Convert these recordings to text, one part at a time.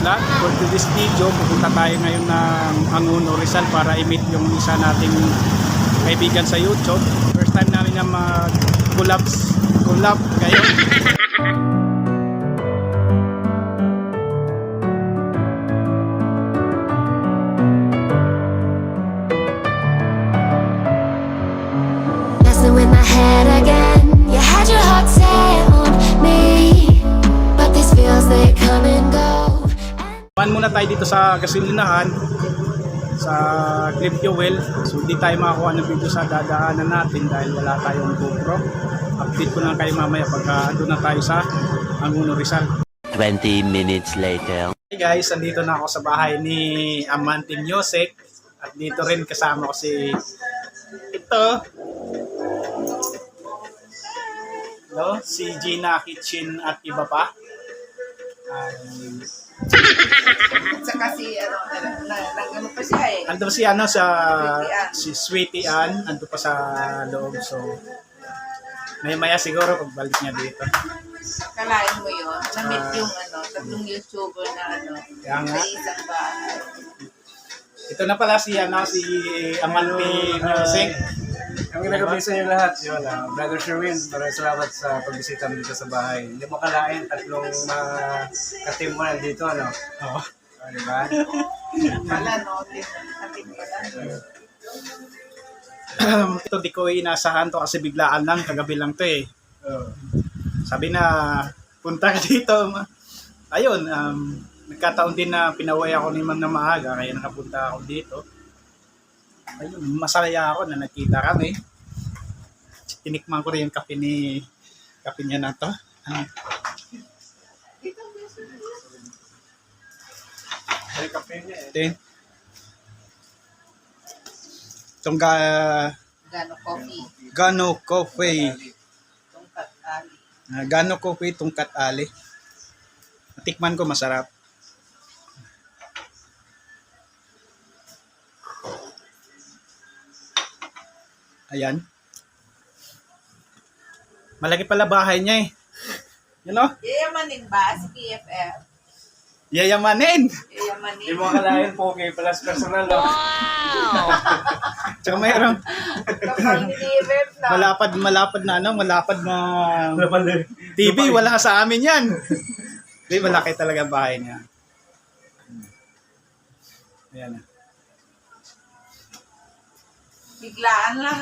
vlog. For today's video, pupunta tayo ngayon ng Angono, Rizal para i-meet yung isa nating kaibigan sa YouTube. First time namin na mag-collab kayo. With my head again, you had your heart set on me, but these feels they come and go. Man muna tayo dito sa gasolinahan sa Grip Fuel. So hindi tayo makakuha ng video sa dadaanan natin dahil wala tayong GoPro. Update ko lang kayo mamaya pagka doon na tayo sa Angono, Rizal. 20 minutes later. Hey guys, andito na ako sa bahay ni Amante Music at dito rin kasama ko si si Gina Kitchen at iba pa. Saka si nag-ano pa siya eh. Ando si Sweetie Ann, ando pa sa loob. So maya siguro pagbalik niya dito. Kalain mo yun. Na-meet yung tatlong YouTuber na Kaya nga. sa isang bahay. Ito na pala si Amante Music. Kami nagabi sa inyo lahat. Yun, Brother Sherwin, maraming salamat sa pagbisita mo dito sa bahay. Hindi mo kalain, tatlong mga ka-team mo nandito, ano? Oo. Diba? Pala, no? Atin pala. Ito di ko inasahan to kasi biglaan lang, kagabi lang to eh. Sabi na punta ka dito. Ayun, nagkataon din na pinaway ako ni Ma'am na maaga kaya nakapunta ako dito. Ayun, masaya ako na nakita kami. Tinikman ko rin yung kape niya na to. Ay, kape niya eh. Ito itong Gano coffee. Gano Coffee. Tungkat ali. Gano Coffee, Tungkat Ali. Natikman ko, masarap. Ayan. Malaki pala bahay niya eh. You know? Yayamanin ba si PFF? Yayamanin! Yayamanin. Hindi mo kalain, Poke, plus personal, no? Tsaka mayroong Kapag ni PFF na. malapad na TV. Wala sa amin yan. Di, malaki talaga ang bahay niya. Ayan. Biglaan lang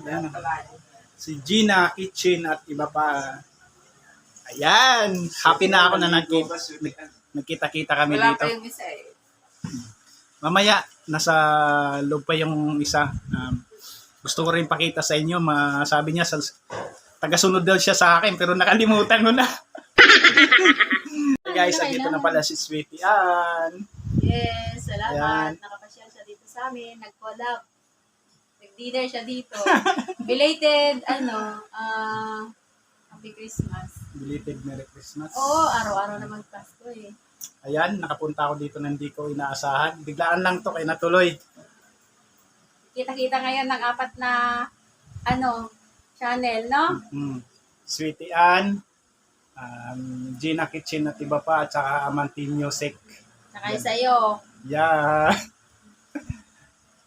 Yan. Pala. Si Gina Kitchen at iba pa. Ayan. Happy na ako na nagkita-kita kami Wala dito. pa yung isa eh. Mamaya, nasa loob pa yung isa. Gusto ko rin pakita sa inyo. Sabi niya, tagasunod daw siya sa akin pero nakalimutan ko na. Hey guys, andito na pala si Sweetie Ann. Yes, salamat. Ayan. Nakapasyal siya dito sa amin. Nag-collab. Nag-dinner siya dito. Belated, Happy Christmas. Belated Merry Christmas. Oo, araw-araw naman Pasko eh. Ayan, nakapunta ako dito na hindi ko inaasahan. Biglaan lang to, kaya natuloy. Kita-kita ngayon ng 4 na, channel, no? Sweetie Ann, Gina Kitchen at iba pa, at saka Amante Music. Saka yung sa'yo. Yeah.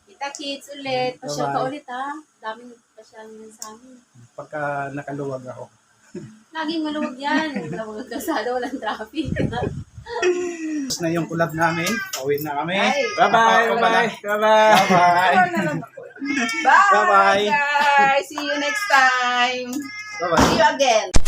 Kita kids ulit. Pasyal ka Bye-bye. ulit ha. Daming pasyal ngayon sa amin. Pagka nakaluwag ako. Laging maluwag yan. Maluwag kasada, walang traffic. Tapos na yung collab namin. Pauwi na kami. Ay. Bye-bye! Bye-bye. Bye-bye! Bye-bye. Bye, Bye-bye. guys! See you next time! Bye-bye. See you again!